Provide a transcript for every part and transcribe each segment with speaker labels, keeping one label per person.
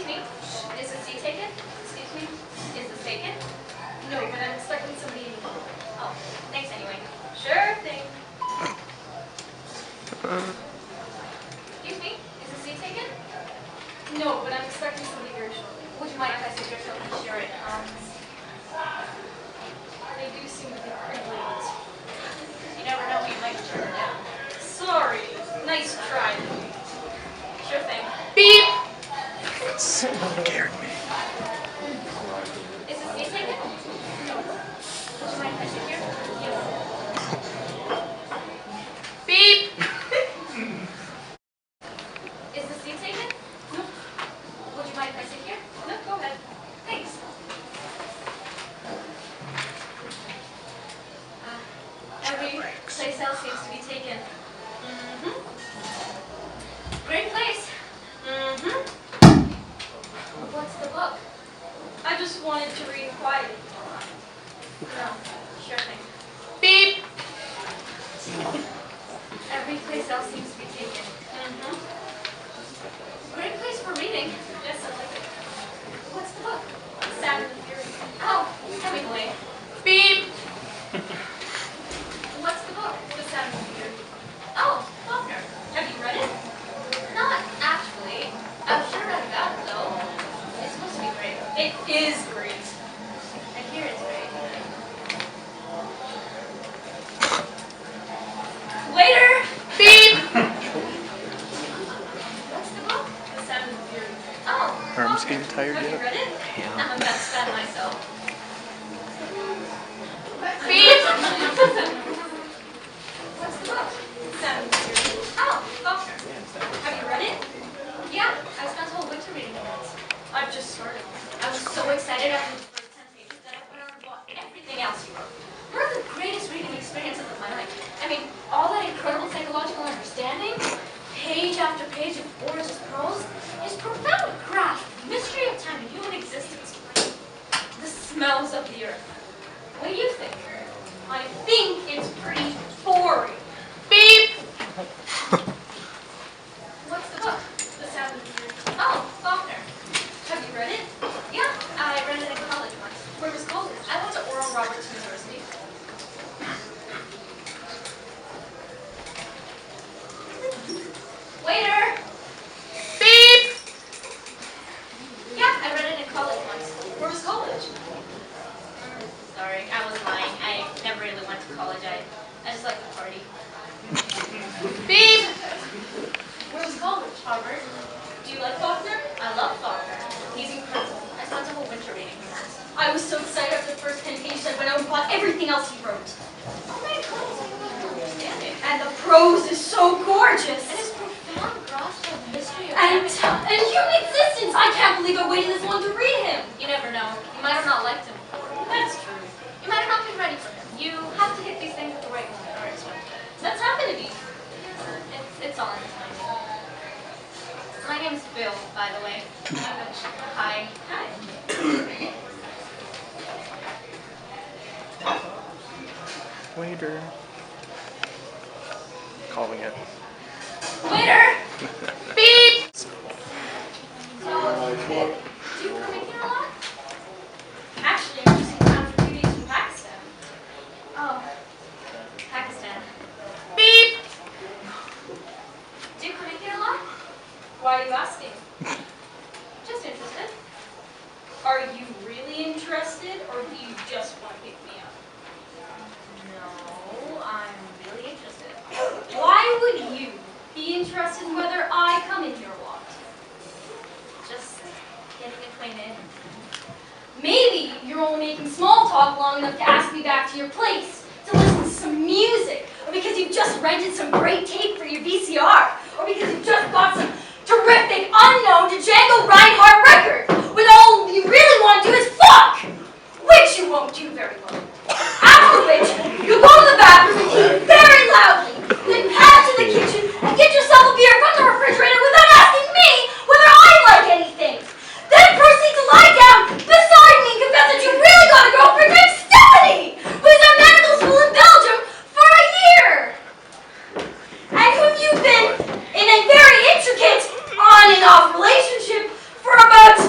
Speaker 1: Excuse me, is the seat taken? Excuse me, is this taken? No, but I'm expecting somebody in. Oh, thanks anyway. Sure thing. Excuse me, is the seat taken? No, but I'm expecting somebody very shortly. Would you mind if I suggest that we share it? They do seem to be pretty late. You never know, you might turn it down. Sorry. Nice try. Sure thing. Beep!
Speaker 2: Scared me.
Speaker 1: Is the seat taken? No. Would you mind if I sit here? Yes. Beep! Is the seat taken? No. Would you mind if I sit here? No, go ahead. Thanks. Every place else seems to be taken. Great place. What's the book? I just wanted to read quietly. No, sure thing. Beep! Every place else seems to be taken. Great place for reading. Yes, I like it. What's the book? Saturn and Fury. Oh, Hemingway. Beep! What's the book? The Saturn and Fury. Oh, Faulkner. Have you read it? Not actually. I've sure read about it though. It's supposed to be great. It is great. I hear it's great. Waiter! Beep! What's the book? The Saturn and Fury. Oh,
Speaker 2: Arms getting tired
Speaker 1: have
Speaker 2: yet?
Speaker 1: you read it?
Speaker 2: Yeah.
Speaker 1: I'm a best fan myself. Beep! What's the book? Saturn and Fury. Oh, Faulkner. Have you read it? Yeah, I spent a whole winter reading it. I've just started. I was so excited after the first 10 pages that I went on and bought everything else he wrote. One of the greatest reading experiences of my life. I mean, all that incredible psychological understanding, page after page of gorgeous prose, his profound grasp of the mystery of time and human existence, the smells of the earth. What do you think? I think it's pretty boring. Beep! What's the book? The Saturn and Fury. Oh, Faulkner. Have you read it? Yeah, I read it in college once. Where was college? I went to Oral Roberts University. Waiter! Beep! Yeah, I read it in college once. Where was college? Sorry, I was lying. I never really went to college. I just like to party. Beep! Where was college? Harvard. Do you like Faulkner? I love Faulkner. He's incredible. I spent a whole winter reading him. I was so excited after the first 10 pages I went out and bought everything else he wrote. Oh my God, I don't understand it. And the prose is so gorgeous. And his profound grasp of mystery and human existence. I can't believe I waited this long to read him. You never know. You might have not liked him. That's true. You might have not been ready for him. You have to hit these things at the right moment or it's That's happened to me. It's all in time. My name's Bill, by the way. Hi. Hi.
Speaker 2: Waiter. Calling it.
Speaker 1: Waiter! Beep! So, do you come in here a lot? Actually, I'm just in town for 2 days from Pakistan. Oh, Pakistan. Beep! Do you come in here a lot? Why are you asking? Just interested. Are you really interested, or do you just want to pick me up? No, I'm really interested. Why would you be interested in whether I come in here a lot? Just getting acquainted. Maybe you're only making small talk long enough to ask me back to your place to listen to some music, or because you've just rented some great tape for your VCR, or because you've just bought some terrific, unknown to Django Reinhardt record, when all you really want to do is fuck! Which you won't do very well. After which, you go to the bathroom and eat very loudly, then pass to the kitchen and get yourself a beer from the refrigerator without asking me whether I like anything. Then proceed to lie down beside me and confess that you really got a girlfriend named Stephanie, who's at medical school in Belgium for a year. And who you've been in a very intricate on and off relationship for about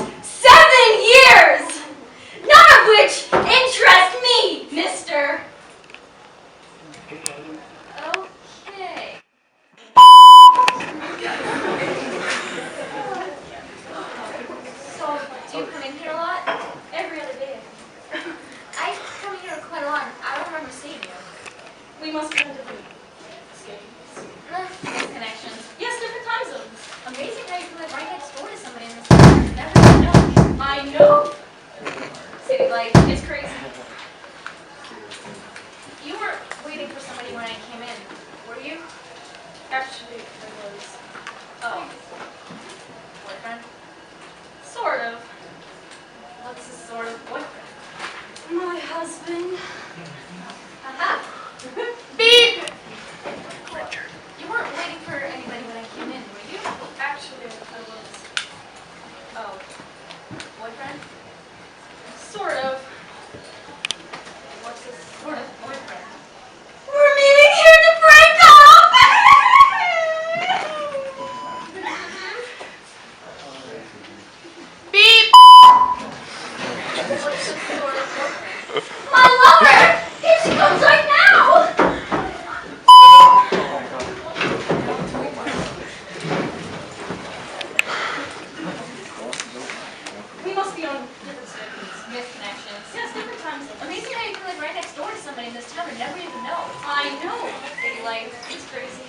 Speaker 1: way. It's crazy.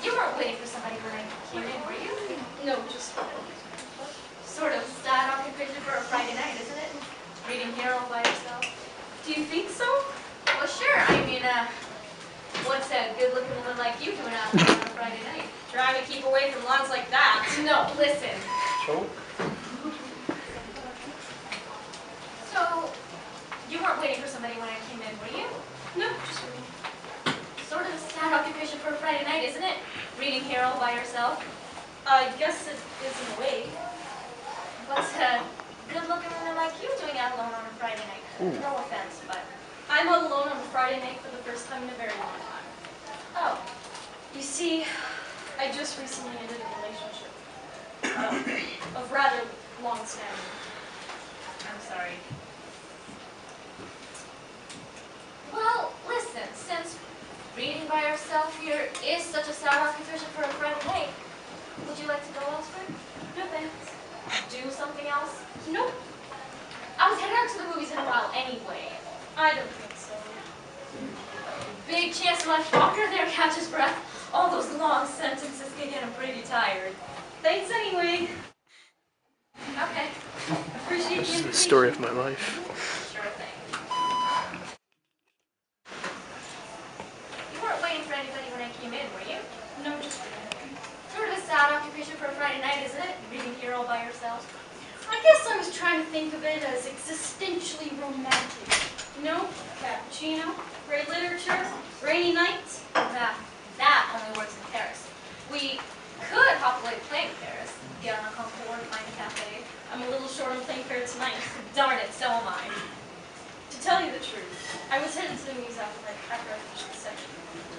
Speaker 1: You weren't waiting for somebody when I came in, were you? No, just sort of sad occupation for a Friday night, isn't it? Reading here all by yourself. Do you think so? Well, sure. I mean, what's a good-looking woman like you doing out there on a Friday night? Trying to keep away from lawns like that. No, listen.
Speaker 2: Choke.
Speaker 1: So, you weren't waiting for somebody when I came in, were you? No, just reading. Sort of a sad occupation for a Friday night, isn't it? Reading here all by yourself. I guess it is in a way. What's a good-looking woman like you doing out alone on a Friday night?
Speaker 2: Ooh.
Speaker 1: No offense, but I'm all alone on a Friday night for the first time in a very long time. Oh. You see, I just recently ended a relationship. Of rather long standing. I'm sorry. Well, listen, since reading by yourself here is such a sad occupation for a Friday night, would you like to go elsewhere? No thanks. Do something else? Nope. I was headed out to the movies in a while anyway. I don't think so. Big chance my father there catches breath. All those long sentences can get him pretty tired. Thanks anyway. Okay. Appreciate
Speaker 2: This is
Speaker 1: the
Speaker 2: the story of my life.
Speaker 1: Sure thing. You weren't waiting for anybody when I came in, were you? No, just sort of a sad occupation for a Friday night, isn't it? Reading here all by yourself. I guess I was trying to think of it as existentially romantic. You know, cappuccino, great literature, rainy nights. That only works in Paris. We could hop away to play in Paris, get on a Concord, find a cafe. I'm a little short on playing fair tonight. Darn it, so am I. To tell you the truth, I was headed to the movies after I finished the session.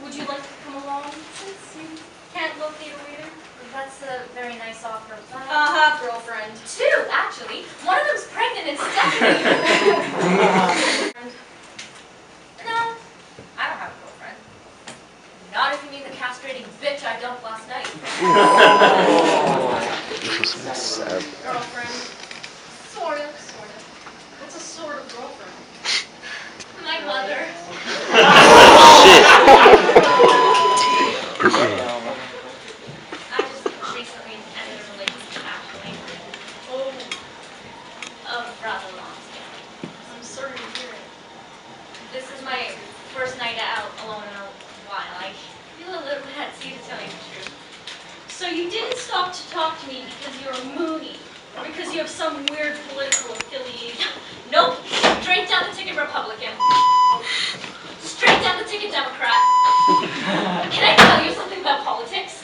Speaker 1: Would you like to come along since you can't locate a waiter? That's a very nice offer, but... girlfriend. Two, actually. One of them's pregnant and Stephanie. No, I don't have a girlfriend. Not if you mean the castrating bitch I dumped last night. Girlfriend. Sort of. What's a sort of girlfriend? My mother. I just recently ended a relationship, actually. Oh, rather long standing. I'm sorry to hear it. This is my first night out alone in a while. I feel a little bit at sea, to tell you the truth. So you didn't stop to talk to me because you're a Mooney, or because you have some weird political affiliation? Nope. Straight down the ticket Republican. Straight down the ticket Democrat. Can I tell you something about politics?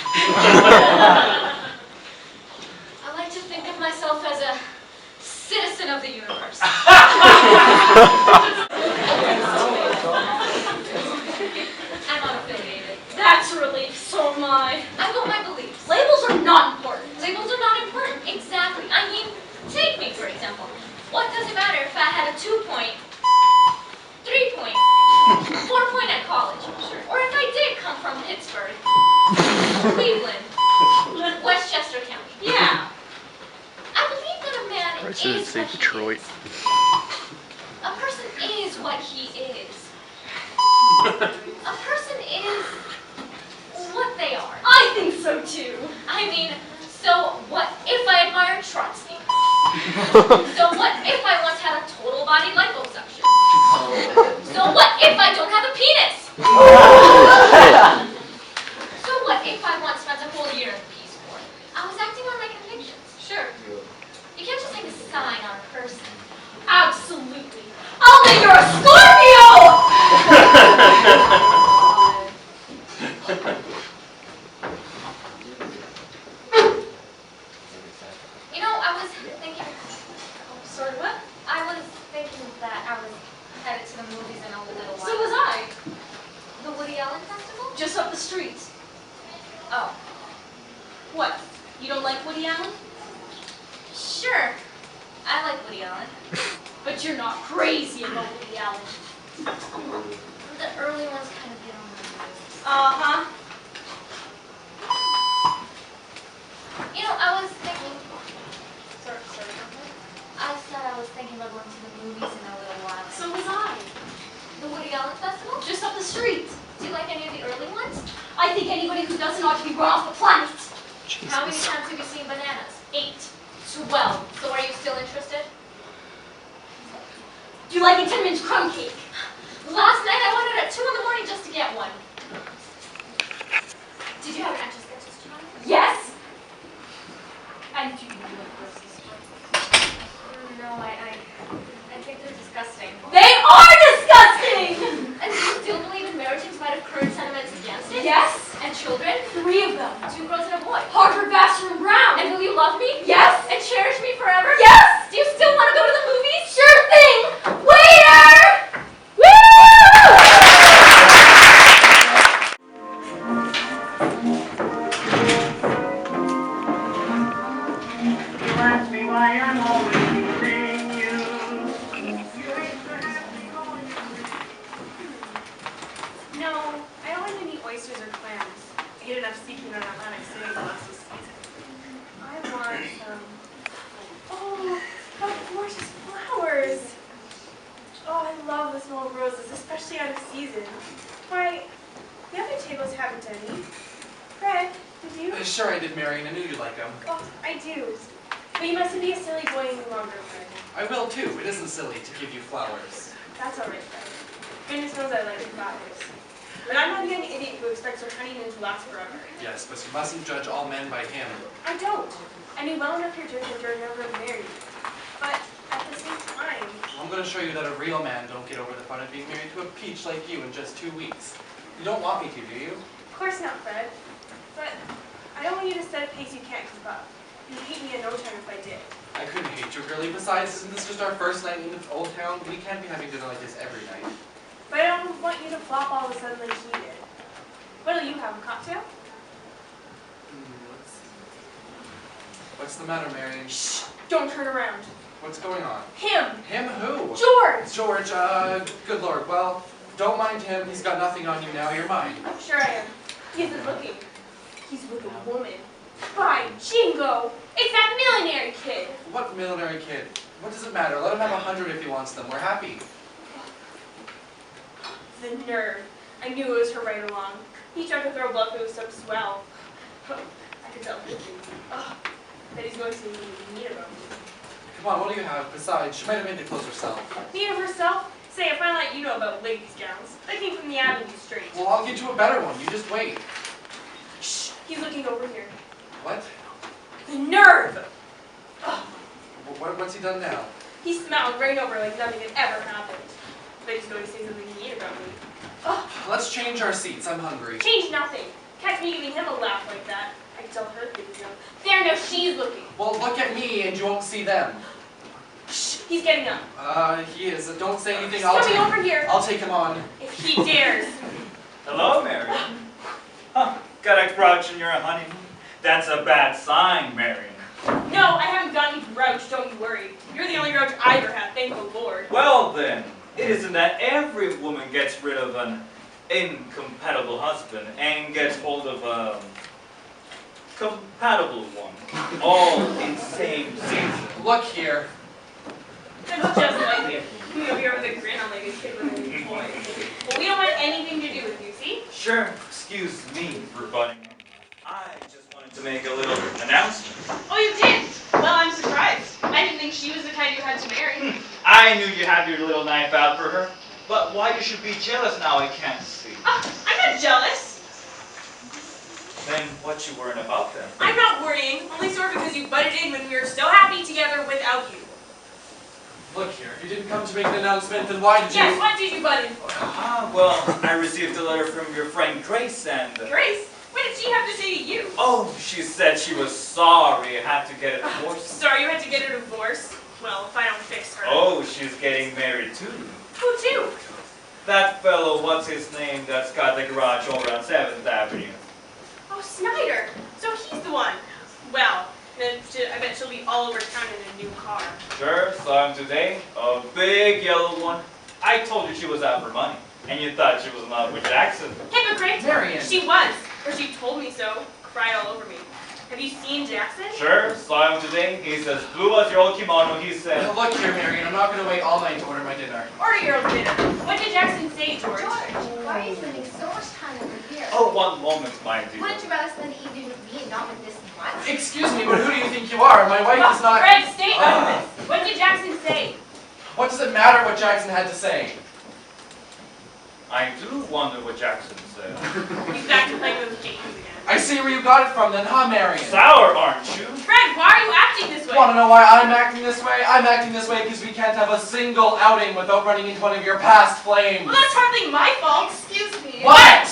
Speaker 1: I like to think of myself as a citizen of the universe. I'm unaffiliated. That's a relief, so am I. I've got my beliefs. Labels are not important. Labels are not important, exactly. I mean, take me, for example. What does it matter if I had a 2-point, 3-point, 4-point at college? Sure. Or if I did come from Pittsburgh, Cleveland, Westchester County. Yeah. I believe that a man
Speaker 2: I should
Speaker 1: is
Speaker 2: say
Speaker 1: what he
Speaker 2: Detroit.
Speaker 1: is. A person is what he is. A person is what they are. I think so too. I mean, so what if I admire Trotsky? So what if I once had a total body liposuction? So what if I don't have a penis? So what if I once spent a whole year in the Peace Corps? I was acting on my convictions. Sure. You can't just hang a sign on a person. Absolutely. I'll make her a Scorpio! You know, I was thinking... Sort of what? I was thinking that I was headed to the movies in a little while. So was I. The Woody Allen Festival? Just up the street. Oh. What? You don't like Woody Allen? Sure. I like Woody Allen. But you're not crazy about Woody Allen. The early ones kind of get on my nerves. Uh-huh. You know, I was thinking... Sorry. I said I was thinking about going to the movies in a little while. So was I. The Woody Allen Festival? Just up the street. Do you like any of the early ones? Swell. So are you still interested? Do you like a 10-inch crumb cake? Last night I went out at 2 in the morning just to get one. Did you have an etch a sketches tonight? Yes! And do you like Percy's? No, I think they're disgusting. They are disgusting! And do you still believe in marriage in spite of current sentiments against it? Yes. And children? 3 of them. 2 girls and a boy. Harvard, Vassar, and Brown. And will you love me? Yes. And cherish me forever? Yes. Do you still want to go to the movies? Sure thing. Waiter!
Speaker 3: You ask me why I'm always leaving you.
Speaker 4: No, I don't like any oysters or clams. I get enough seafood on Atlantic City the last of season. I want some. Oh, how gorgeous flowers! Oh, I love the small roses, especially out of season. Why, the other tables haven't any. Fred, did you?
Speaker 5: Sure I did, Marion. I knew you'd like them.
Speaker 4: Oh, I do. But you mustn't be a silly boy any longer, Fred.
Speaker 5: I will too. It isn't silly to give you flowers.
Speaker 4: That's all right, Fred. Goodness knows I like flowers. But I'm not the young idiot who expects her honeymoon to last forever.
Speaker 5: Yes, but you mustn't judge all men by him.
Speaker 4: I don't. I knew well enough your judge that you're never married. But at the same time...
Speaker 5: I'm going to show you that a real man don't get over the fun of being married to a peach like you in just 2 weeks. You don't want me to, do you?
Speaker 4: Of course not, Fred. But I don't want you to set a pace you can't keep up. You'd hate me in no time if I did.
Speaker 5: I couldn't hate you, girlie. Besides, isn't this just our first night in the old town? We can't be having dinner like this every night.
Speaker 4: But I don't want you to flop all of a sudden like he did. What'll you have, a cocktail?
Speaker 5: Let's see. What's the matter, Marion?
Speaker 4: Shh! Don't turn around.
Speaker 5: What's going on?
Speaker 4: Him!
Speaker 5: Him who?
Speaker 4: George!
Speaker 5: George, good Lord. Well, don't mind him. He's got nothing on you now. You're mine.
Speaker 4: I'm sure I am. He isn't looking. He's with a woman. By jingo! It's that millionaire kid!
Speaker 5: What millinery kid? What does it matter? Let him have 100 if he wants them. We're happy.
Speaker 4: The nerve. I knew it was her right along. He tried to throw bluff, it was some swell. I could tell thinking. Oh, that he's going to meet about me.
Speaker 5: Come on, what do you have? Besides, she might have made the clothes herself.
Speaker 4: Meet of herself? Say, if I let you know about ladies' gowns. They came from the Avenue Straight.
Speaker 5: Well, I'll get you a better one. You just wait.
Speaker 4: Shh, he's looking over here.
Speaker 5: What?
Speaker 4: The nerve! Oh,
Speaker 5: What's he done now?
Speaker 4: he smiled right over like nothing had ever happened. But he's going to say something mean about me. Oh,
Speaker 5: Let's change our seats. I'm hungry.
Speaker 4: change nothing. Catch me giving him a laugh like that. I can tell her things now. There, no, she's looking.
Speaker 5: Well, look at me and you won't see them.
Speaker 4: Shh, he's getting up.
Speaker 5: He is. Don't say anything.
Speaker 4: He's coming over here.
Speaker 5: I'll take him on.
Speaker 4: If he dares.
Speaker 6: Hello, Marion. Huh, got a grouch in your honeymoon? That's a bad sign, Marion.
Speaker 4: No, I haven't got any grouch, don't you worry. You're the only grouch I ever had, thank the Lord.
Speaker 6: Well then, it isn't that every woman gets rid of an incompatible husband and gets hold of a compatible one, all in same season.
Speaker 5: Look here.
Speaker 4: That's just like it. Coming over here with a grin on like a kid with a new toy. Well, we don't want anything to do with you, see?
Speaker 6: Sure, excuse me for butting in. I just wanted to make a little announcement.
Speaker 4: Oh, you did? Well, I'm surprised. I didn't think she was the kind you had to marry.
Speaker 6: I knew you had your little knife out for her, but why you should be jealous now I can't see.
Speaker 4: I'm not jealous.
Speaker 6: Then what you worrying about then?
Speaker 4: I'm not worrying, only sore because you butted in when we were so happy together without you.
Speaker 5: Look here. If you didn't come to make an announcement, then why did you...
Speaker 4: Yes, what did you butt in for?
Speaker 6: Well, I received a letter from your friend Grace and...
Speaker 4: Grace? What did she have to say to you?
Speaker 6: Oh, she said she was sorry I had to get a divorce.
Speaker 4: Sorry you had to get a divorce? Well, if I don't fix her.
Speaker 6: Oh, she's getting married too.
Speaker 4: Who to?
Speaker 6: That fellow, what's his name, that's got the garage over on 7th Avenue.
Speaker 4: Oh, Snyder. So he's the one. Well, then I bet she'll be all over town in a new car.
Speaker 6: Sure, saw him today. A big yellow one. I told you she was out for money. And you thought she was in love with Jackson.
Speaker 4: Hypocrite!
Speaker 5: Marion.
Speaker 4: She was. Or she told me so. Cried all over me. Have you seen Jackson?
Speaker 6: Sure, saw him today. He's as blue as your old kimono, he said.
Speaker 5: Look here, Marion. I'm not going to wait all night to order my dinner.
Speaker 4: Order your own dinner. What did Jackson say, George?
Speaker 7: Why are you spending so much time over here?
Speaker 6: Oh, one moment, my dear.
Speaker 7: Wouldn't you rather spend the evening with me and not with this
Speaker 5: Excuse me, but who do you think you are? My wife is not...
Speaker 4: Fred, stay out of this. What did Jackson say?
Speaker 5: What does it matter what Jackson had to say?
Speaker 6: I do wonder what Jackson said.
Speaker 4: He's back to playing those games again.
Speaker 5: I see where you got it from then, huh, Marion?
Speaker 6: Sour, aren't you?
Speaker 4: Fred, why are you acting this way?
Speaker 5: Want to know why I'm acting this way? I'm acting this way because we can't have a single outing without running into one of your past flames.
Speaker 4: Well, that's hardly my fault.
Speaker 1: Excuse me.
Speaker 5: What?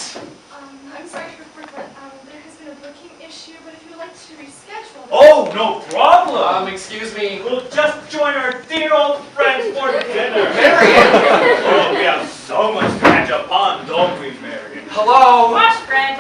Speaker 1: I'm sorry to report, but there has been a booking issue, but if you would like to reschedule...
Speaker 6: Oh, no problem.
Speaker 5: Excuse me.
Speaker 6: We'll just join our dear old friends for dinner.
Speaker 5: Marion!
Speaker 6: Oh, we have so much to catch up on, don't we, Marion?
Speaker 5: Hello?
Speaker 4: Wash, Fred.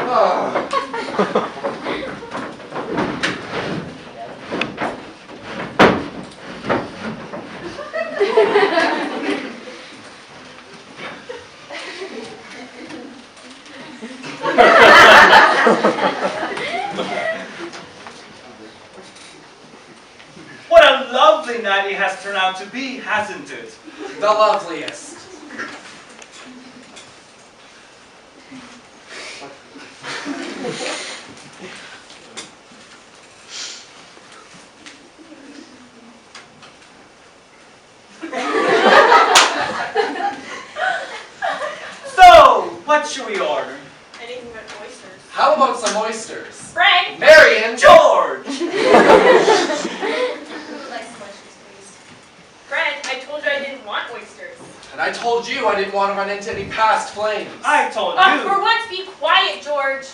Speaker 6: What a lovely night it has turned out to be, hasn't it?
Speaker 5: The loveliest.
Speaker 6: So, what should we order?
Speaker 4: Anything but oysters.
Speaker 5: How about some oysters?
Speaker 4: Fred!
Speaker 5: Marion!
Speaker 6: George!
Speaker 1: Who likes oysters, please?
Speaker 4: Fred, I told you I didn't want oysters.
Speaker 5: And I told you I didn't want to run into any past flames.
Speaker 6: I told
Speaker 4: Oh,
Speaker 6: you.
Speaker 4: for once, be quiet, George.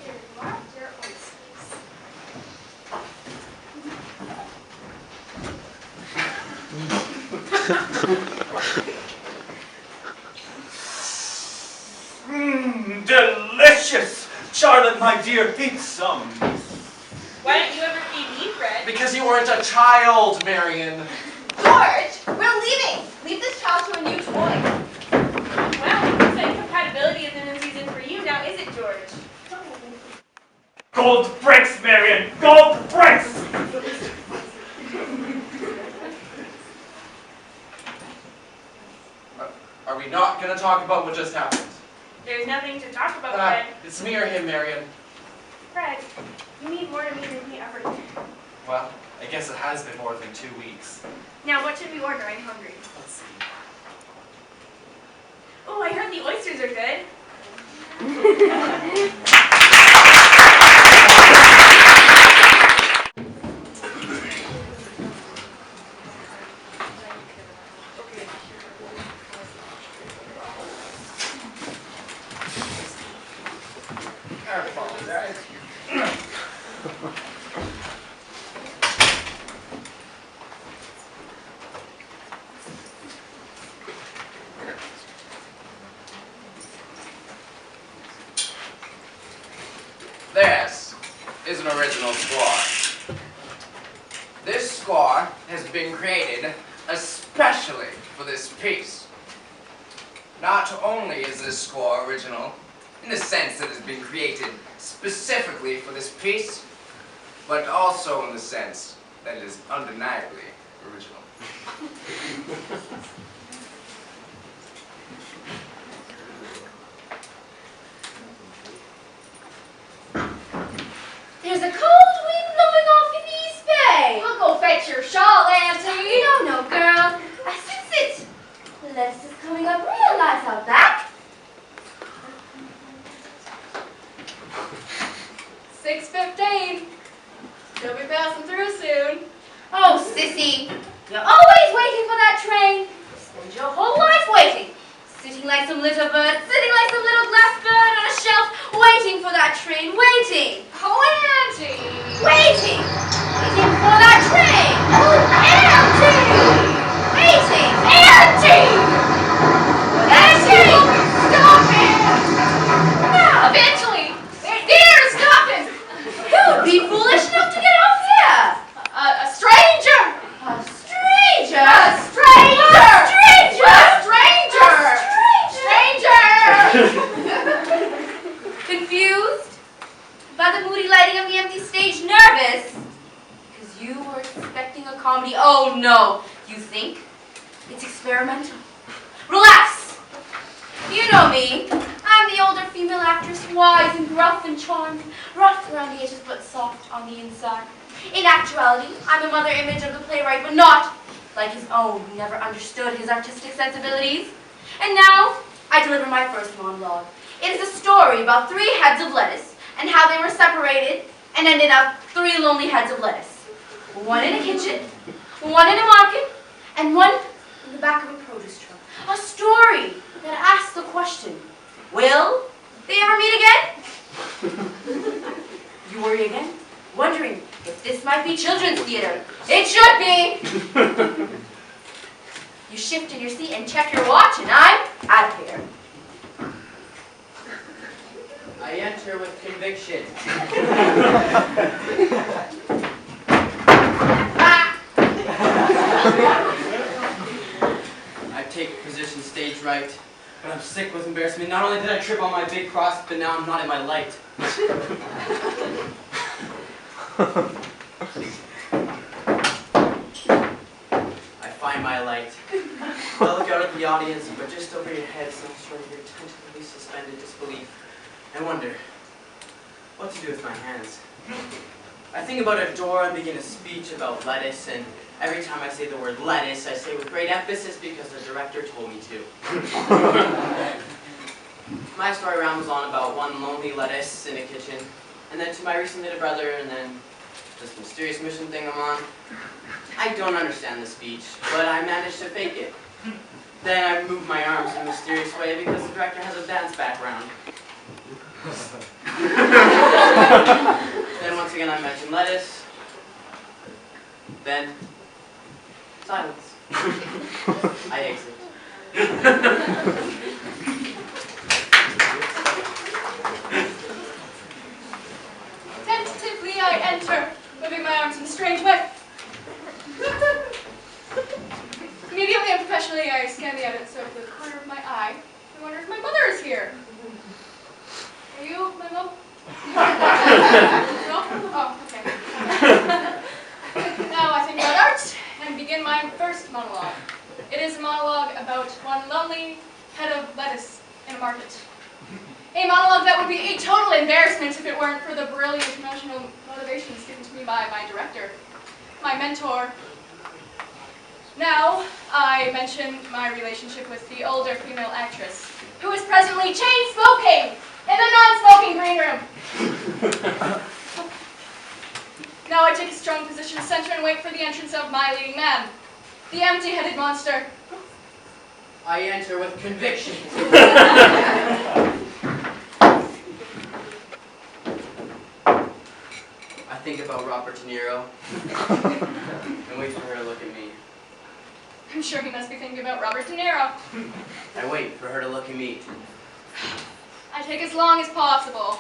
Speaker 1: Here you are, your oysters.
Speaker 6: Delicious! Charlotte, my dear, eat some.
Speaker 4: Why don't you ever feed me, Fred?
Speaker 5: Because you weren't a child, Marion.
Speaker 1: George, we're leaving. Leave this child to a new toy.
Speaker 4: Well, so incompatibility isn't in season for you now, is it, George?
Speaker 6: Gold bricks, Marion! Gold bricks!
Speaker 5: Are we not going to talk about what just happened?
Speaker 4: There's nothing to talk about, Fred.
Speaker 5: It's me or him, Marion.
Speaker 4: Fred, you mean more to me than he ever did.
Speaker 5: Well, I guess it has been more than 2 weeks.
Speaker 4: Now, what should we order? I'm hungry.
Speaker 5: Let's see.
Speaker 4: Oh, I heard the oysters are good.
Speaker 7: This is an original score. This score has been created especially for this piece. Not only is this score original, in the sense that it has been created specifically for this piece, but also in the sense that it is undeniably original.
Speaker 1: There's a cold wind blowing off in the East Bay. I'll go fetch your shawl, Auntie. No, girl. I sense it. Lettuce is coming up real nice out back. 6:15. She'll be passing through soon. Oh, sissy. You're always waiting for that train. You spend your whole life waiting. Sitting like some little bird, sitting like some little glass bird on a shelf, waiting for that train, waiting. Oh, Auntie! Waiting! Waiting for that train! Oh, Auntie! Waiting! Auntie! Auntie! Stop it! Now, eventually! There, stop it! Who would be foolish enough to get off here? A stranger! A stranger! A stranger! A stranger! A stranger! Confused? By the moody lighting of the empty stage? Nervous? Because you were expecting a comedy? Oh no! You think? It's experimental. Relax! You know me. I'm
Speaker 8: I'm the older female actress, wise and gruff and charming, rough around the edges but soft on the inside. In actuality, I'm a mother image of the playwright, but not like his own, who never understood his artistic sensibilities. And now, I deliver my first monologue. It is a story about 3 heads of lettuce and how they were separated and ended up 3 lonely heads of lettuce. One in a kitchen, one in a market, and one in the back of a produce truck. A story that asks the question, will they ever meet again? You worry again? Wondering if this might be children's theater. It should be! You shift in your seat and check your watch, and I'm out of here.
Speaker 9: I enter with conviction. I take position stage right, but I'm sick with embarrassment. Not only did I trip on my big cross, but now I'm not in my light. I find my light. I look out at the audience, but just over your head, some sort of your tentatively suspended disbelief. I wonder what to do with my hands. I think about a door and begin a speech about lettuce, and every time I say the word lettuce, I say with great emphasis because the director told me to. My story rambles on about one lonely lettuce in a kitchen, and then to my recently dead brother, and then this mysterious mission thing I'm on. I don't understand the speech, but I managed to fake it. Then I move my arms in a mysterious way because the director has a dance background. Then once again I mention lettuce. Then silence. I exit.
Speaker 4: Tentatively I enter, moving my arms in a strange way. Immediately and professionally I scan the evidence over the corner of my eye. I wonder if my mother is here. Are you my mom? No? Oh, okay. Now I think about art and begin my first monologue. It is a monologue about one lonely head of lettuce in a market. A monologue that would be a total embarrassment if it weren't for the brilliant emotional motivations given to me by my director, my mentor. Now, I mention my relationship with the older female actress, who is presently chain-smoking in the non-smoking green room. Now I take a strong position center and wait for the entrance of my leading man, the empty-headed monster.
Speaker 9: I enter with conviction. I think about Robert De Niro and wait for her to look at me.
Speaker 4: I'm sure he must be thinking about Robert De Niro.
Speaker 9: I wait for her to look at me.
Speaker 4: I take as long as possible.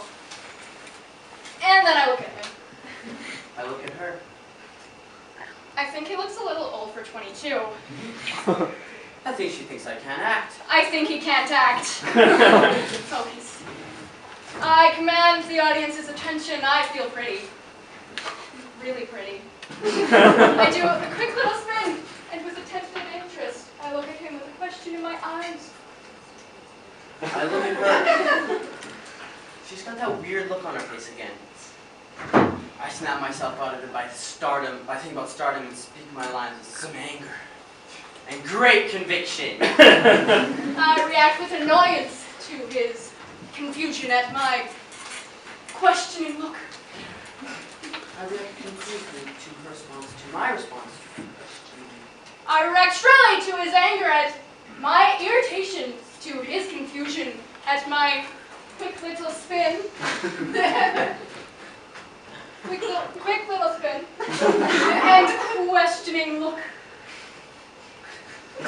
Speaker 4: And then I look at him.
Speaker 9: I look at her.
Speaker 4: I think he looks a little old for 22.
Speaker 9: I think she thinks I can't act.
Speaker 4: I think he can't act. Focus. I command the audience's attention. I feel pretty. Really pretty. I do a quick little spin, and with attentive interest, I look at him with a question in my eyes.
Speaker 9: I look at her. She's got that weird look on her face again. I snap myself out of it by thinking about stardom and speak my lines with some anger and great conviction.
Speaker 4: I react with annoyance to his confusion at my questioning look.
Speaker 9: I react completely to her response to my response.
Speaker 4: I react shrilly to his anger at my irritation, to his confusion at my quick little spin. quick little spin. And questioning look.
Speaker 9: I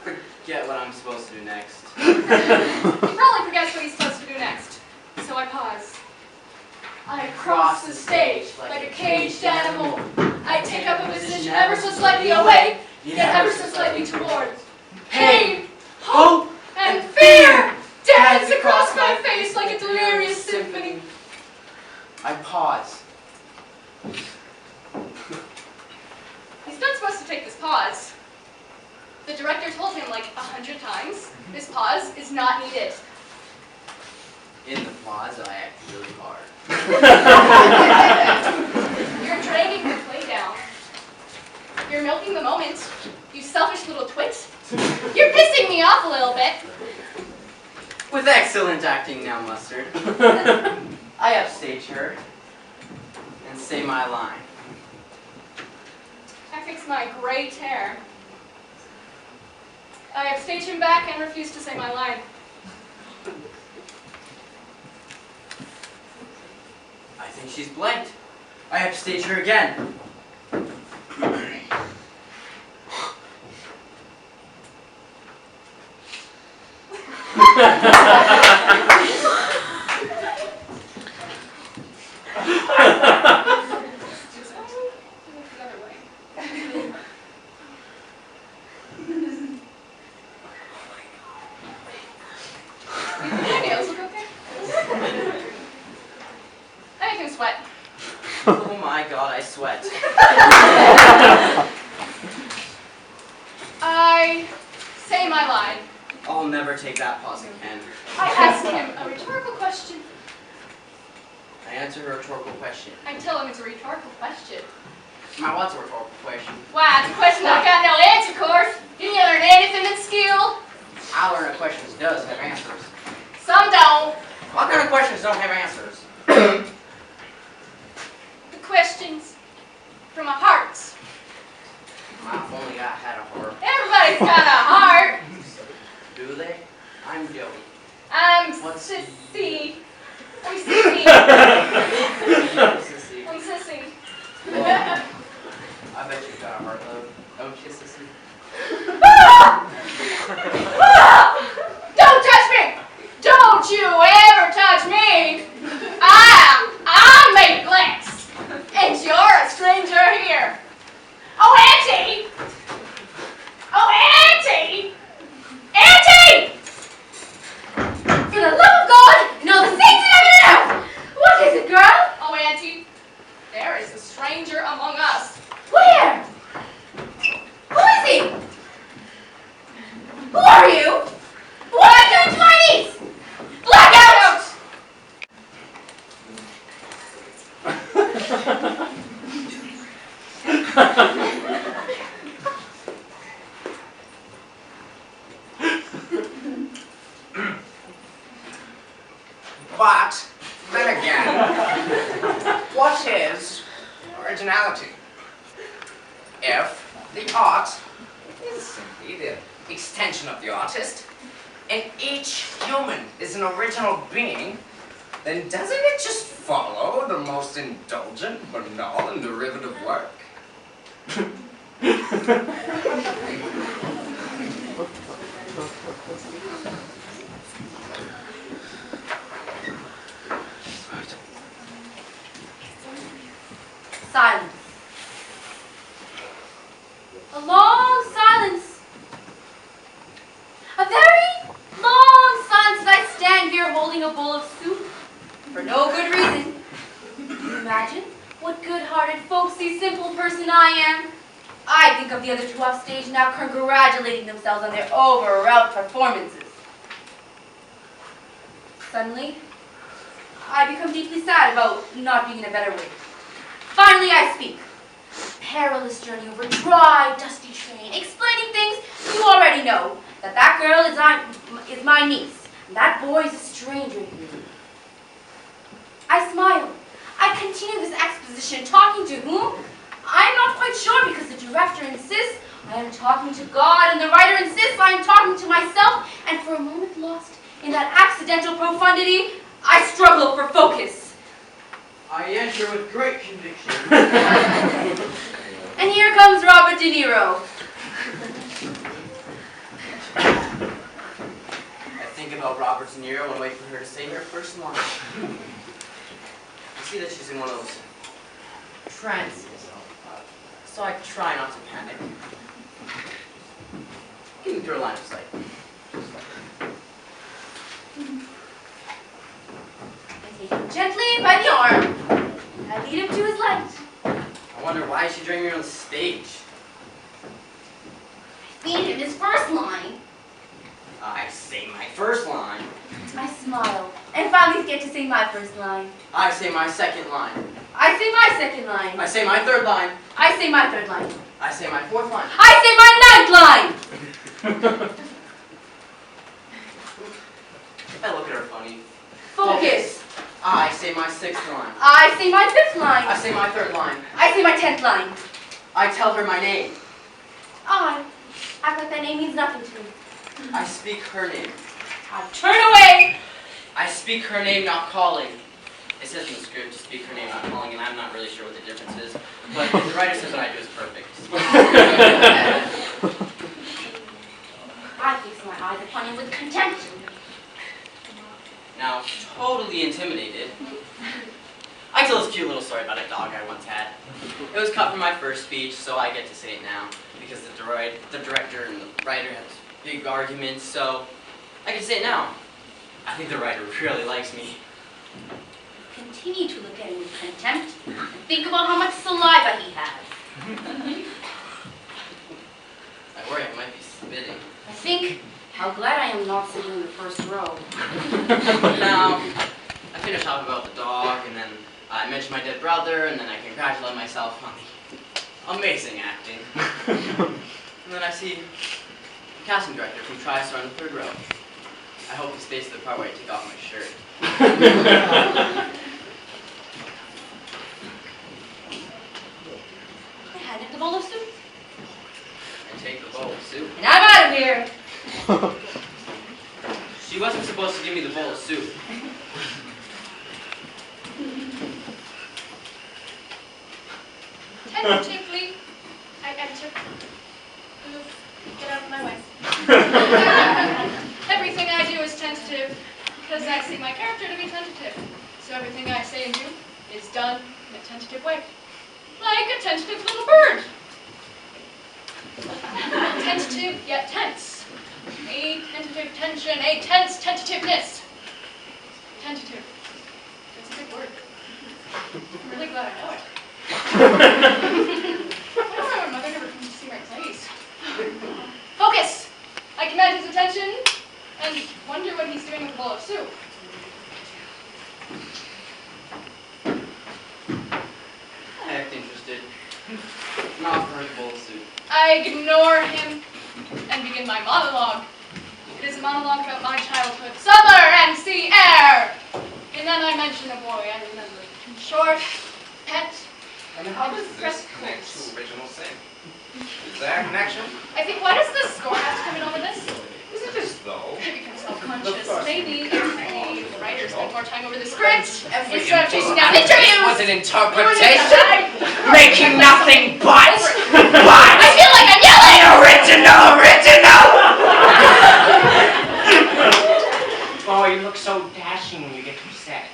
Speaker 9: forget what I'm supposed to do next.
Speaker 4: He probably forgets what he's supposed to do next. So I pause. I cross the stage like a caged animal. I take up a position ever so slightly away, yet ever so slightly towards. Pain, hope, and fear dance across my face like a delirious symphony.
Speaker 9: I pause.
Speaker 4: He's not supposed to take this pause. The director told him like 100 times, this pause is not needed.
Speaker 9: applause, I act really hard.
Speaker 4: You're dragging the play down. You're milking the moment. You selfish little twit. You're pissing me off a little bit.
Speaker 9: With excellent acting now, Mustard. I upstage her and say my line.
Speaker 4: I fix my great hair. I upstage him back and refuse to say my line.
Speaker 9: I think she's blanked. I upstage her again.
Speaker 4: My nails look okay? I make him sweat.
Speaker 9: Oh my god, I sweat.
Speaker 4: I say my line.
Speaker 9: I'll never take that pause again.
Speaker 4: I ask him a rhetorical question.
Speaker 9: I answer her rhetorical question.
Speaker 4: I tell him it's a rhetorical question.
Speaker 9: What's a rhetorical question?
Speaker 4: Why, it's a question I got no answer, course. Didn't you learn anything at school?
Speaker 9: I learn that questions does have answers.
Speaker 4: Some don't.
Speaker 9: What kind of questions don't have answers?
Speaker 4: The questions from our hearts.
Speaker 9: If only I had a heart.
Speaker 4: Everybody's got a heart.
Speaker 9: Do they? I'm Joey.
Speaker 4: I'm
Speaker 9: What's
Speaker 4: sissy. I'm sissy.
Speaker 9: Sissy.
Speaker 4: I'm sissy.
Speaker 9: Well, I bet you've got a heart though. Don't you, Sissy?
Speaker 4: Don't touch me! Don't you ever touch me! I'm made of glass, and you're a stranger here. Oh, Auntie! Oh, Auntie! Auntie!
Speaker 8: For the love of God and all the things in heaven and earth! What is it, girl?
Speaker 4: Oh, Auntie, there is a stranger among us.
Speaker 8: Where? Who is he? Who are you? What are you doing to my niece? Blackout!
Speaker 7: But, then again, what is originality? If the art is simply the extension of the artist, and each human is an original being, then doesn't it just follow the most indulgent, banal, and derivative work?
Speaker 8: Silence. A long silence. A very long silence as I stand here holding a bowl of soup for no good reason. Can you imagine what good-hearted, folksy, simple person I am? I think of the other two off stage now congratulating themselves on their over-route performances. Suddenly, I become deeply sad about not being in a better way. Finally, I speak. Perilous journey over dry, dusty train, explaining things you already know. That girl is my niece, and that boy is a stranger to me. I smile. I continue this exposition, talking to whom? I'm not quite sure because the director insists I am talking to God, and the writer insists I am talking to myself, and for a moment lost in that accidental profundity, I struggle for focus.
Speaker 9: I enter with great conviction.
Speaker 8: And here comes Robert De Niro.
Speaker 9: I think about Robert De Niro and wait for her to say her first line. I see that she's in one of those trances, so I try not to panic. Getting through a line of sight.
Speaker 8: I take him gently by the arm. I lead him to his light.
Speaker 9: I wonder why she dragged me on the stage.
Speaker 8: I feed him his first line.
Speaker 9: I say my first line.
Speaker 8: I smile and finally get to say my first line.
Speaker 9: I say my second line.
Speaker 8: I say my second line.
Speaker 9: I say my third line.
Speaker 8: I say my third line.
Speaker 9: I say my fourth line.
Speaker 8: I say my ninth line.
Speaker 9: I look at her funny.
Speaker 8: Focus.
Speaker 9: I say my sixth line.
Speaker 8: I say my fifth line.
Speaker 9: I say my third line.
Speaker 8: I say my 10th line.
Speaker 9: I tell her my name.
Speaker 8: I act like that name means nothing to me.
Speaker 9: I speak her name.
Speaker 8: I turn away.
Speaker 9: I speak her name, not calling. It says in the script to speak her name, not calling, and I'm not really sure what the difference is. But the writer says what I do is perfect.
Speaker 8: I fix my eyes upon him with contempt.
Speaker 9: Now, totally intimidated, I tell this cute little story about a dog I once had. It was cut from my first speech, so I get to say it now, because the director and the writer have big arguments, so I can say it now. I think the writer really likes me.
Speaker 8: Continue to look at him with contempt and think about how much saliva he has.
Speaker 9: I worry I might be spitting.
Speaker 8: I think how glad I am not sitting in the first row.
Speaker 9: Now, I finish off about the dog, and then I mention my dead brother, and then I congratulate myself on the amazing acting. And then I see the casting director from TriStar in the third row. I hope he stays to the part where I take off my shirt.
Speaker 8: I hand him the bowl of soup.
Speaker 9: I take the bowl of soup.
Speaker 8: And I'm out of here.
Speaker 9: She wasn't supposed to give me the bowl of soup.
Speaker 1: Tentatively, I enter. Get out of my way. Everything I do is tentative, because I see my character to be tentative. So everything I say and do is done in a tentative way. Like a tentative little bird. Tentative yet tense. A tentative tension, a tense tentativeness. Tentative. It's a good word. I'm really glad I know it. Why don't my mother never comes to see my plays? Focus! I command his attention and wonder what he's doing with a bowl of soup.
Speaker 9: I act interested. Not for his bowl of soup.
Speaker 1: I ignore him and begin my monologue. It is a monologue about my childhood, summer and sea air. And then I mention a boy I remember. Short, pet,
Speaker 7: And how does this connect to original sin? Is there a connection?
Speaker 1: I think, why does the score have to come in over this?
Speaker 7: Isn't it as though
Speaker 1: I become self-conscious. Maybe if the writer spent more time over the
Speaker 7: every
Speaker 1: script instead of chasing down
Speaker 7: impossible
Speaker 1: interviews?
Speaker 7: was an interpretation?
Speaker 1: I
Speaker 7: Making nothing but
Speaker 1: feel like I'm yelling!
Speaker 7: original!
Speaker 10: Oh, you look so dashing when you get upset.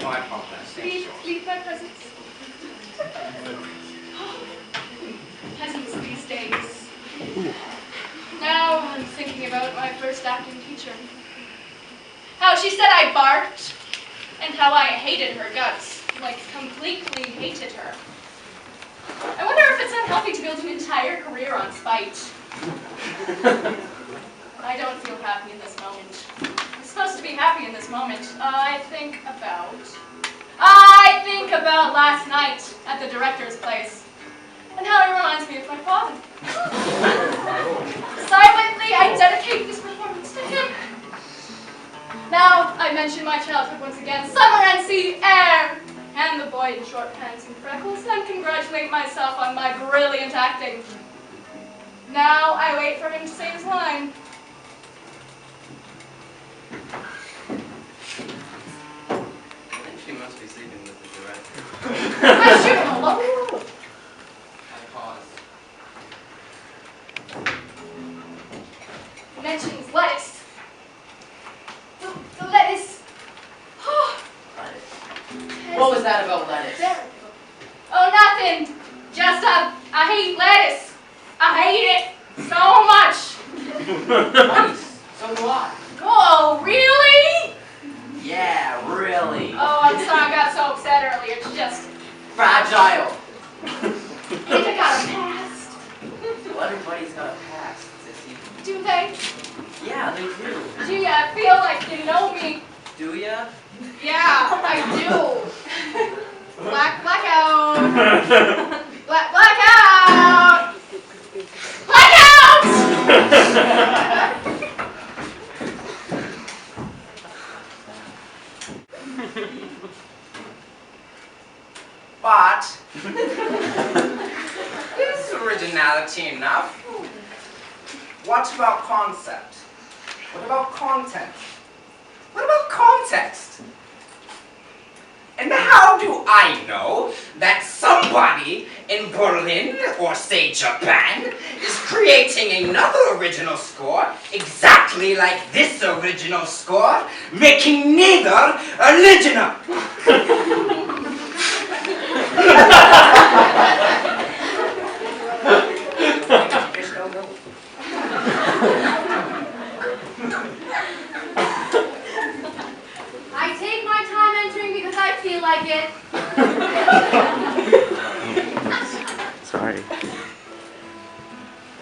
Speaker 7: Oh, I apologize.
Speaker 1: Please leave my presence. Peasants these days. Now I'm thinking about my first acting teacher. How she said I barked, and how I hated her guts. Like, completely hated her. I wonder if it's unhealthy to build an entire career on spite. I don't feel happy in this moment. I'm supposed to be happy in this moment. I think about last night at the director's place, and how he reminds me of my father. Silently, I dedicate this performance to him. Now, I mention my childhood once again, summer and sea air, and the boy in short pants and freckles, and congratulate myself on my brilliant acting. Now, I wait for him to say his line.
Speaker 9: I think she must be sleeping with the director.
Speaker 1: I shoot him alone.
Speaker 9: I pause.
Speaker 1: Mentions lettuce. The lettuce.
Speaker 9: Lettuce. What was that about lettuce?
Speaker 1: Oh, nothing. Just I hate lettuce. I hate it so much.
Speaker 9: Nice. So do I.
Speaker 1: Oh, really?
Speaker 9: Yeah, really.
Speaker 1: Oh, I'm sorry I got so upset earlier. It's just
Speaker 9: Fragile.
Speaker 1: it got a past.
Speaker 9: Well, everybody's got a past, sissy.
Speaker 1: Do they?
Speaker 9: Yeah, they do.
Speaker 4: Gee, I feel like you know me.
Speaker 9: Do ya?
Speaker 4: Yeah, I do. Blackout. Blackout. Blackout.
Speaker 7: But is originality enough? What about concept? What about content? What about context? And how do I know that somebody in Berlin or say Japan is creating another original score exactly like this original score, making neither original?
Speaker 8: I take my time entering because I feel like it.
Speaker 2: Sorry.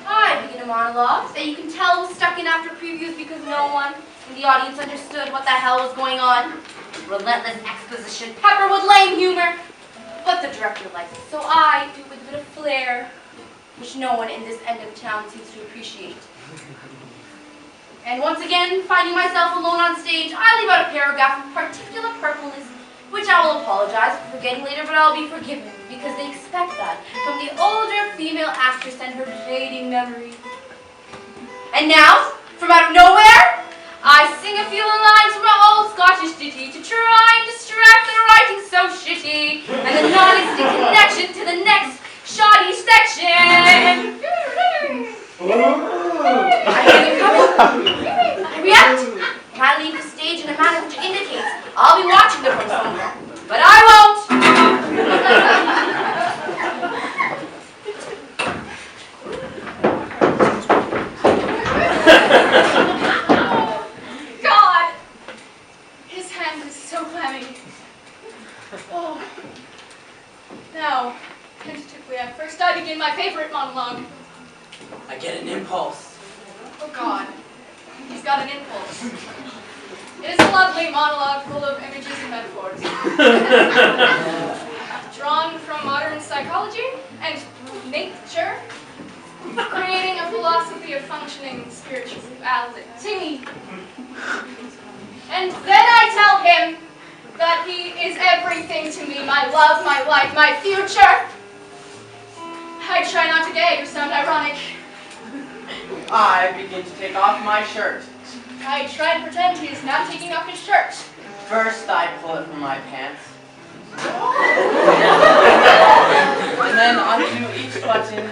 Speaker 8: I begin a monologue that you can tell was stuck in after previews because no one in the audience understood what the hell was going on. Relentless exposition, peppered with lame humor. But the director likes it, so I do it with a bit of flair, which no one in this end of town seems to appreciate. And once again, finding myself alone on stage, I leave out a paragraph of particular purpleness, which I will apologize for forgetting later, but I'll be forgiven, because they expect that from the older female actress and her fading memory. And now, from out of nowhere, I sing a few lines from an old Scottish ditty to try and distract the writing so shitty, and the non-existent connection to the next shoddy section. I hear them coming. I react, and I leave the stage in a manner which indicates I'll be watching them from somewhere. But I won't!
Speaker 4: God! His hand is so clammy. Oh. Now, tentatively at first, I begin my favorite monologue.
Speaker 9: I get an impulse.
Speaker 4: Oh God, he's got an impulse. It is a lovely monologue full of images and metaphors. Drawn from modern psychology and nature, creating a philosophy of functioning spirituality. And then I tell him that he is everything to me, my love, my life, my future. I try not to gag or sound ironic.
Speaker 9: I begin to take off my shirt.
Speaker 4: I try to pretend he is not taking off his shirt.
Speaker 9: First, I pull it from my pants. And then undo each button.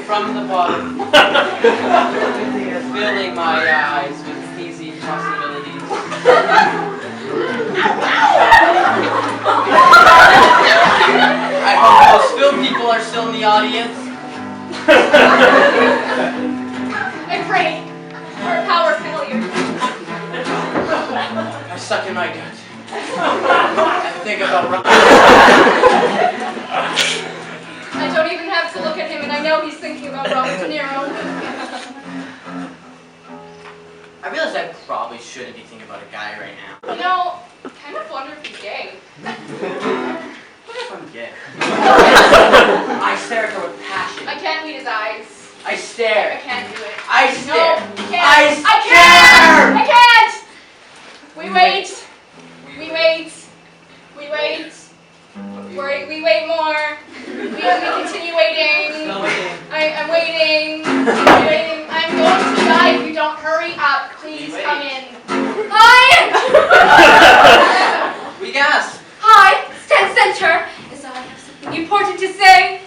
Speaker 9: From the bottom. Filling my eyes with easy possibilities. I hope those film people are still in the audience.
Speaker 4: I pray for a power failure.
Speaker 9: I suck in my gut. And think about
Speaker 4: I don't even have to look at him, and I know he's thinking about Robert De Niro.
Speaker 9: I realize I probably shouldn't be thinking about a guy right now.
Speaker 4: You know, I kind of wonder if he's gay.
Speaker 9: What if I'm gay? I stare at her with passion.
Speaker 4: I can't read his eyes.
Speaker 9: I stare.
Speaker 4: I can't do it.
Speaker 9: I stare.
Speaker 4: No, you can't.
Speaker 9: I
Speaker 4: can't! I can't! We wait. We wait. We wait. We wait more. We continue waiting.
Speaker 9: Still waiting.
Speaker 4: I'm waiting. I'm waiting. I'm going to die if you don't hurry up. Please come in. Hi!
Speaker 9: We gasp.
Speaker 8: Hi, stand center, as I have something important to say.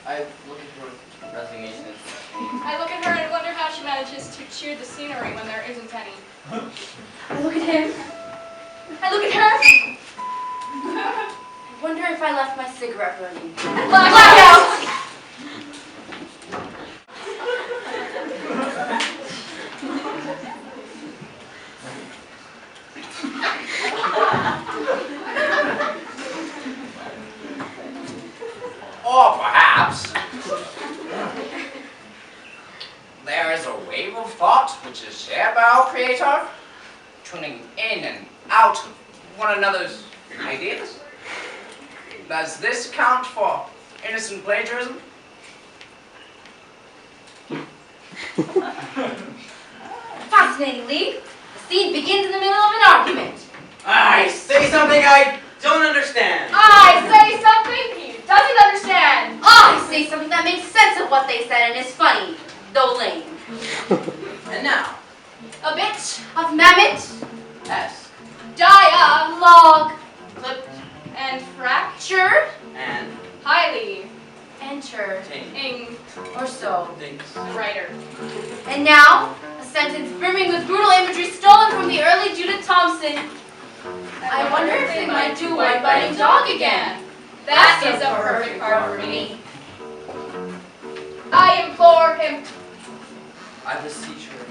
Speaker 9: I look at her with resignation.
Speaker 4: I look at her and wonder how she manages to cheer the scenery when there isn't any.
Speaker 8: I look at him. I look at her. I wonder if I left my cigarette burning. Blackout!
Speaker 7: Or perhaps creator, tuning in and out of one another's ideas? Does this count for innocent plagiarism?
Speaker 8: Fascinatingly, the scene begins in the middle of an argument.
Speaker 9: I say something I don't understand.
Speaker 4: I say something he doesn't understand.
Speaker 8: I say something that makes sense of what they said and is funny, though lame.
Speaker 9: And now,
Speaker 8: A bit of mammoth,
Speaker 9: S
Speaker 8: log,
Speaker 4: Clip and fracture.
Speaker 9: and
Speaker 4: Highly
Speaker 8: enter,
Speaker 4: ing
Speaker 8: or so.
Speaker 9: thinks.
Speaker 4: writer.
Speaker 8: And now, a sentence brimming with brutal imagery stolen from the early Judith Thompson. I wonder if they might do White Biting Dog again.
Speaker 4: That is a perfect part for me. I implore him.
Speaker 9: I beseech her.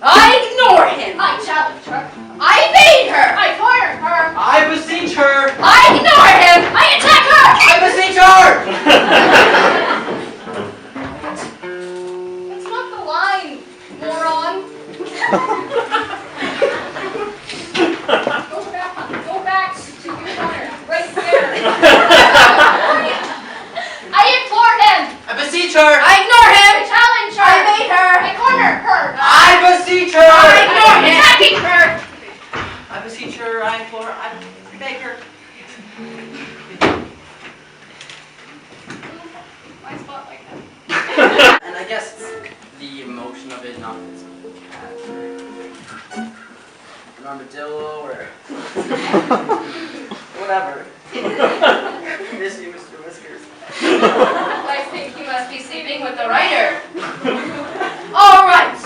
Speaker 8: I ignore him.
Speaker 4: I challenge her.
Speaker 8: I evade her.
Speaker 4: I corner her.
Speaker 9: I beseech her.
Speaker 8: I ignore him. I attack her.
Speaker 9: I beseech her.
Speaker 4: That's not the line, moron. Go back to your corner, right there. I implore him.
Speaker 9: I beseech her.
Speaker 8: I ignore him.
Speaker 4: I challenge her.
Speaker 8: I evade her.
Speaker 4: I corner her.
Speaker 9: I beseech her.
Speaker 8: I ignore him. Attacking her.
Speaker 9: I beseech her. I implore her. I beg her.
Speaker 4: My spot like that.
Speaker 9: And I guess it's the emotion of it, not its an armadillo or whatever. Miss you, Mr. Whiskers.
Speaker 8: I think you must be sleeping with the writer. All right.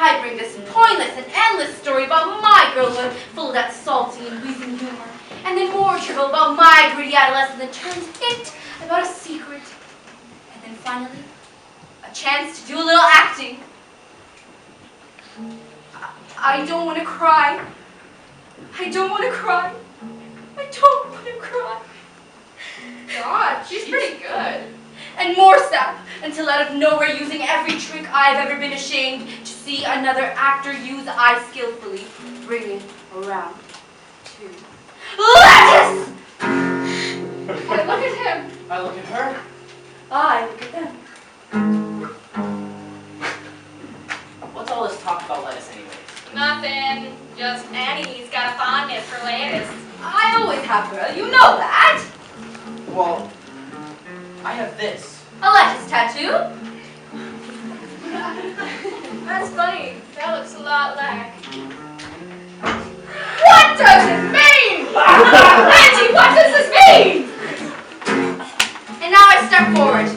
Speaker 8: I bring this pointless and endless story about my girlhood, full of that salty and wheezing humor, and then more trivial about my gritty adolescence that turns hint about a secret, and then finally, a chance to do a little acting. I don't want to cry. I don't want to cry. I don't want to cry.
Speaker 4: God, she's pretty good.
Speaker 8: And more stuff, until out of nowhere, using every trick I've ever been ashamed to see another actor use, I skillfully bring it around to lettuce!
Speaker 4: I look at him.
Speaker 9: I look at her.
Speaker 8: I look at them.
Speaker 9: What's all this talk about lettuce anyways?
Speaker 4: Nothing. Just Annie's got a fondness for lettuce.
Speaker 8: I always have, girl, you know that.
Speaker 9: Well, I have this.
Speaker 8: A lettuce tattoo?
Speaker 4: That's funny. That looks a lot like.
Speaker 8: What does it mean? Angie, what does this mean? And now I step forward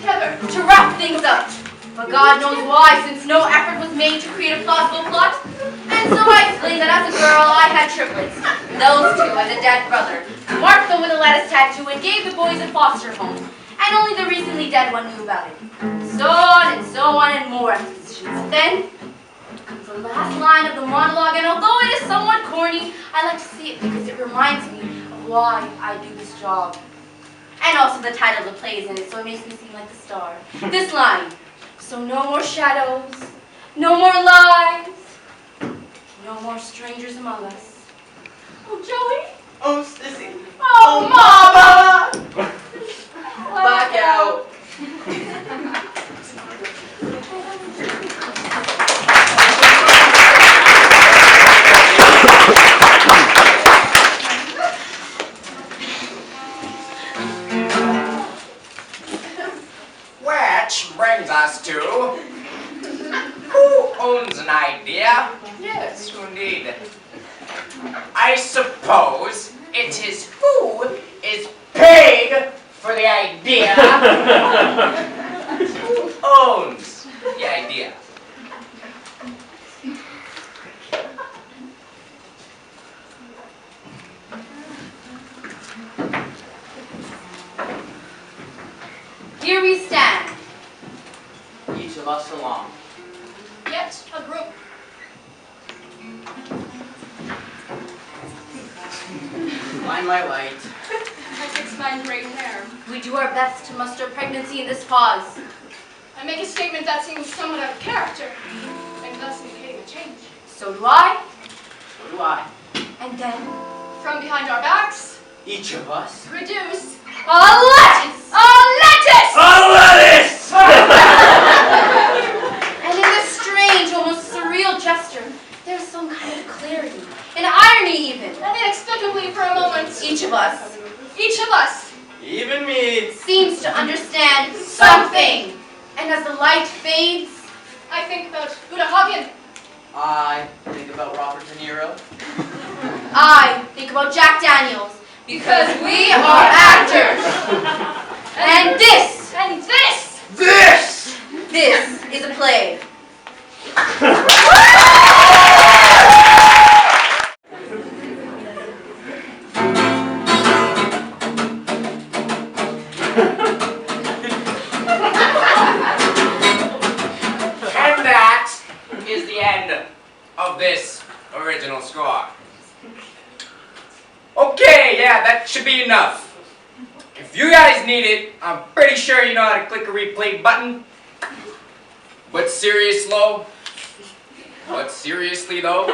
Speaker 8: to wrap things up. But God knows why, since no effort was made to create a plausible plot. And so I explained that as a girl, I had triplets. Those two and a dead brother. Marked them with a lettuce tattoo and gave the boys a foster home. And only the recently dead one knew about it. So on and more expositions. Then comes the last line of the monologue, and although it is somewhat corny, I like to see it because it reminds me of why I do this job. And also the title of the play is in it, so it makes me seem like the star. This line. So no more shadows, no more lies, no more strangers among us. Oh, Joey.
Speaker 9: Oh, Sissy.
Speaker 8: Oh, Mama.
Speaker 9: Black out.
Speaker 7: Which brings us to who owns an idea? Yes, indeed. I suppose it is who is paid for the idea. Who owns the idea?
Speaker 8: Here we stand.
Speaker 9: Each of us along.
Speaker 4: Yet a group.
Speaker 9: Find my light.
Speaker 4: I fix my great hair.
Speaker 8: We do our best to muster pregnancy in this pause.
Speaker 4: I make a statement that seems somewhat out of character, and thus indicating a change.
Speaker 8: So do I.
Speaker 10: So do I.
Speaker 8: And then,
Speaker 1: From behind our backs,
Speaker 10: Each of us.
Speaker 1: produce.
Speaker 8: a lettuce!
Speaker 1: A lettuce!
Speaker 6: lettuce!
Speaker 8: And in this strange, almost surreal gesture, there's some kind of clarity, an irony even.
Speaker 1: And inexplicably for a moment,
Speaker 8: Each of us
Speaker 1: each of us,
Speaker 6: Even me.
Speaker 8: seems to understand something. And as the light fades,
Speaker 1: I think about Buddha Hagen.
Speaker 9: I think about Robert De Niro.
Speaker 8: I think about Jack Daniels, because we are actors. And this
Speaker 1: And this!
Speaker 8: This is a play.
Speaker 7: And that is the end of this original score. Okay, yeah, that should be enough. If you guys need it, I'm pretty sure you know how to click a replay button. But seriously though,